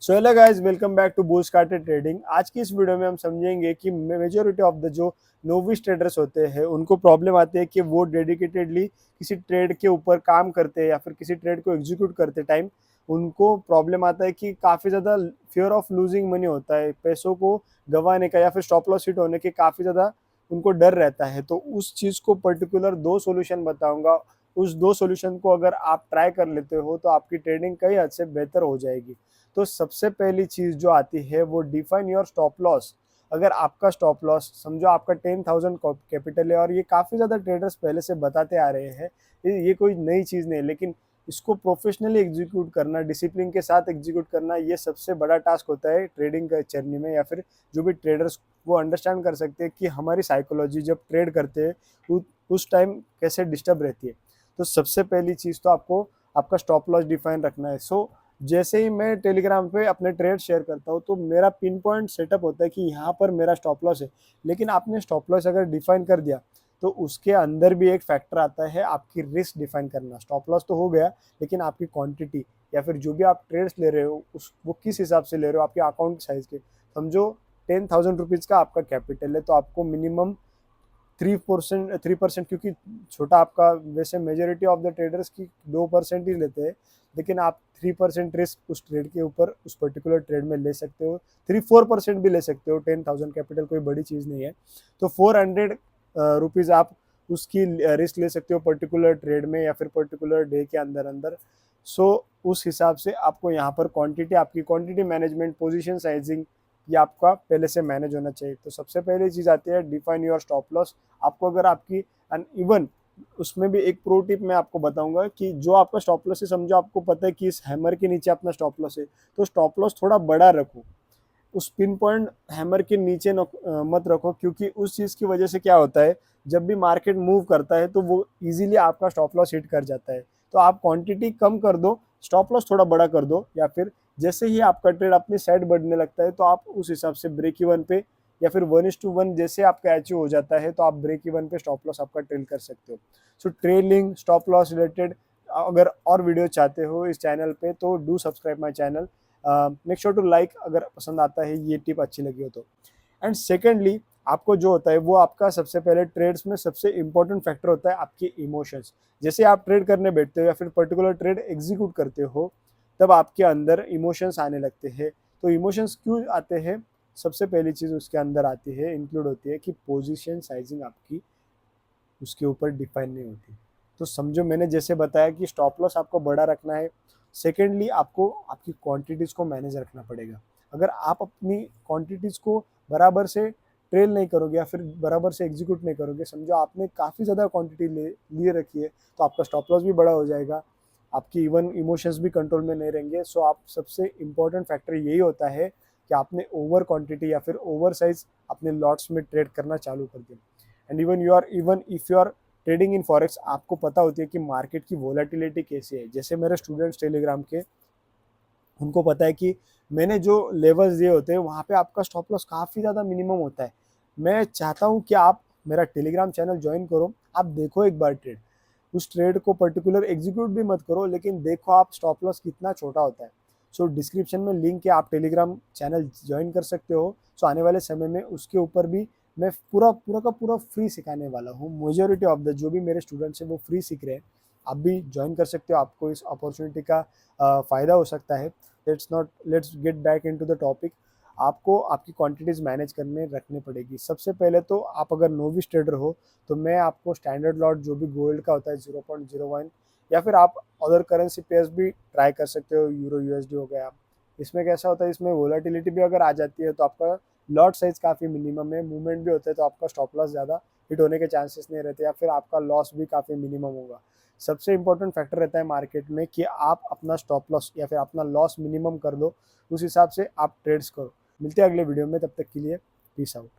So hello guys, welcome back to bull started trading. आज की इस वीडियो में हम समझेंगे कि मेजोरिटी ऑफ द जो नोविस ट्रेडर्स होते हैं उनको प्रॉब्लम आती है कि वो डेडिकेटेडली किसी ट्रेड के ऊपर काम करते हैं या फिर किसी ट्रेड को एग्जीक्यूट करते टाइम उनको प्रॉब्लम आता है कि काफ़ी ज़्यादा फियर ऑफ लूजिंग मनी होता है, पैसों को गंवाने का या फिर स्टॉप लॉस हिट होने के काफ़ी ज़्यादा उनको डर रहता है। तो उस चीज़ को पर्टिकुलर दो सॉल्यूशन बताऊंगा। उस दो सॉल्यूशन को अगर आप ट्राई कर लेते हो तो आपकी ट्रेडिंग कई हद से बेहतर हो जाएगी। तो सबसे पहली चीज जो आती है वो डिफाइन योर स्टॉप लॉस। अगर आपका स्टॉप लॉस समझो आपका 10,000 कैपिटल है और ये काफी ज्यादा ट्रेडर्स पहले से बताते आ रहे हैं, ये कोई नई चीज नहीं है, लेकिन इसको प्रोफेशनली एग्जीक्यूट करना, डिसिप्लिन के साथ एग्जीक्यूट करना, ये सबसे बड़ा टास्क होता है ट्रेडिंग का जर्नी में। या फिर जो भी ट्रेडर्स वो अंडरस्टैंड कर सकते हैं कि हमारी साइकोलॉजी जब ट्रेड करते हैं उस टाइम कैसे डिस्टर्ब रहती है। तो सबसे पहली चीज तो आपको आपका स्टॉप लॉस डिफाइन रखना है। सो जैसे ही मैं टेलीग्राम पे अपने ट्रेड शेयर करता हूँ तो मेरा पिन पॉइंट सेटअप होता है कि यहाँ पर मेरा स्टॉप लॉस है। लेकिन आपने स्टॉप लॉस अगर डिफाइन कर दिया तो उसके अंदर भी एक फैक्टर आता है आपकी रिस्क डिफाइन करना। स्टॉप लॉस तो हो गया, लेकिन आपकी क्वांटिटी या फिर जो भी आप ट्रेड्स ले रहे हो उस वो किस हिसाब से ले रहे हो, आपके अकाउंट साइज के। समझो 10,000 रुपीज़ का आपका कैपिटल है तो आपको मिनिमम 3%, क्योंकि छोटा आपका, वैसे मेजोरिटी ऑफ द ट्रेडर्स की 2% ही लेते हैं, लेकिन आप 3% रिस्क उस ट्रेड के ऊपर उस पर्टिकुलर ट्रेड में ले सकते हो। 3-4% भी ले सकते हो। 10,000 कैपिटल कोई बड़ी चीज़ नहीं है। तो 400 रुपीज़ आप उसकी रिस्क ले सकते हो पर्टिकुलर ट्रेड में या फिर पर्टिकुलर डे के अंदर अंदर। सो उस हिसाब से आपको यहाँ पर क्वांटिटी, आपकी क्वांटिटी मैनेजमेंट, पोजीशन साइजिंग, ये आपका पहले से मैनेज होना चाहिए। तो सबसे पहली चीज़ आती है डिफाइन योर स्टॉप लॉस। आपको अगर आपकी एंड इवन उसमें भी एक प्रो टिप मैं आपको बताऊंगा कि जो आपका स्टॉप लॉस है, समझो आपको पता है कि इस हैमर के नीचे अपना स्टॉप लॉस है, तो स्टॉप लॉस थोड़ा बड़ा रखो। उस पिन पॉइंट हैमर के नीचे मत रखो, क्योंकि उस चीज़ की वजह से क्या होता है, जब भी मार्केट मूव करता है तो वो इजीली आपका स्टॉप लॉस हिट कर जाता है। तो आप क्वांटिटी कम कर दो, स्टॉप लॉस थोड़ा बड़ा कर दो, या फिर जैसे ही आपका ट्रेड अपनी साइड बढ़ने लगता है तो आप उस हिसाब से ब्रेक इवन पे या फिर 1:1 जैसे आपका अचीव हो जाता है तो आप ब्रेक इवन पे स्टॉप लॉस आपका ट्रेल कर सकते हो। So trailing, stop loss related अगर और वीडियो चाहते हो इस चैनल पे तो do subscribe my channel. Make sure to like अगर पसंद आता है, ये टिप अच्छी लगी हो तो। एंड सेकेंडली, आपको जो होता है वो आपका सबसे पहले ट्रेड्स में सबसे इंपॉर्टेंट फैक्टर होता है आपके इमोशंस। जैसे आप ट्रेड करने बैठते हो या फिर पर्टिकुलर ट्रेड एग्जीक्यूट करते हो तब आपके अंदर इमोशंस आने लगते हैं। तो इमोशंस क्यों आते हैं, सबसे पहली चीज़ उसके अंदर आती है, इंक्लूड होती है कि पोजीशन साइजिंग आपकी उसके ऊपर डिफाइन नहीं होती। तो समझो मैंने जैसे बताया कि स्टॉप लॉस आपको बड़ा रखना है। सेकेंडली, आपको आपकी क्वांटिटीज़ को मैनेज रखना पड़ेगा। अगर आप अपनी क्वांटिटीज़ को बराबर से ट्रेल नहीं करोगे या फिर बराबर से एग्जीक्यूट नहीं करोगे, समझो आपने काफ़ी ज़्यादा क्वांटिटी लिए रखी है, तो आपका स्टॉप लॉस भी बड़ा हो जाएगा, आपकी इवन इमोशंस भी कंट्रोल में नहीं रहेंगे। सो आप सबसे इम्पोर्टेंट फैक्टर यही होता है कि आपने ओवर क्वांटिटी या फिर ओवर साइज अपने लॉट्स में ट्रेड करना चालू कर दिया। And even if you are trading in forex, आपको पता होती है कि मार्केट की वोलेटिलिटी कैसी है। जैसे मेरे स्टूडेंट्स टेलीग्राम के, उनको पता है कि मैंने जो लेवल्स दिए होते हैं वहाँ पे आपका स्टॉप लॉस काफ़ी ज़्यादा मिनिमम होता है। मैं चाहता हूँ कि आप मेरा टेलीग्राम चैनल ज्वाइन करो, आप देखो एक बार ट्रेड, उस ट्रेड को पर्टिकुलर एग्जीक्यूट भी मत करो, लेकिन देखो आप स्टॉप लॉस कितना छोटा होता है। सो डिस्क्रिप्शन में लिंक है, आप टेलीग्राम चैनल ज्वाइन कर सकते हो। सो आने वाले समय में उसके ऊपर भी मैं पूरा पूरा का पूरा फ्री सिखाने वाला हूँ। मेजोरिटी ऑफ द जो भी मेरे स्टूडेंट्स हैं वो फ्री सीख रहे हैं। आप भी ज्वाइन कर सकते हो, आपको इस अपॉर्चुनिटी का फ़ायदा हो सकता है। Let's get back into the topic. आपको आपकी क्वांटिटीज़ मैनेज करने रखनी पड़ेगी। सबसे पहले तो आप अगर नोविस ट्रेडर हो तो मैं आपको स्टैंडर्ड लॉट जो भी गोल्ड का होता है 0.01, या फिर आप अदर करेंसी पेयर्स भी ट्राई कर सकते हो, यूरो यूएसडी हो गया। इसमें कैसा होता है, इसमें वोलेटिलिटी भी अगर आ जाती है तो आपका लॉट साइज काफ़ी मिनिमम है, मूवमेंट भी होता है तो आपका स्टॉप लॉस ज़्यादा हिट होने के चांसेस नहीं रहते, या फिर आपका लॉस भी काफ़ी मिनिमम होगा। सबसे इंपॉर्टेंट फैक्टर रहता है मार्केट में कि आप अपना स्टॉप लॉस या फिर अपना लॉस मिनिमम कर दो, उस हिसाब से आप ट्रेड्स करो। मिलते हैं अगले वीडियो में, तब तक के लिए पीस आउट।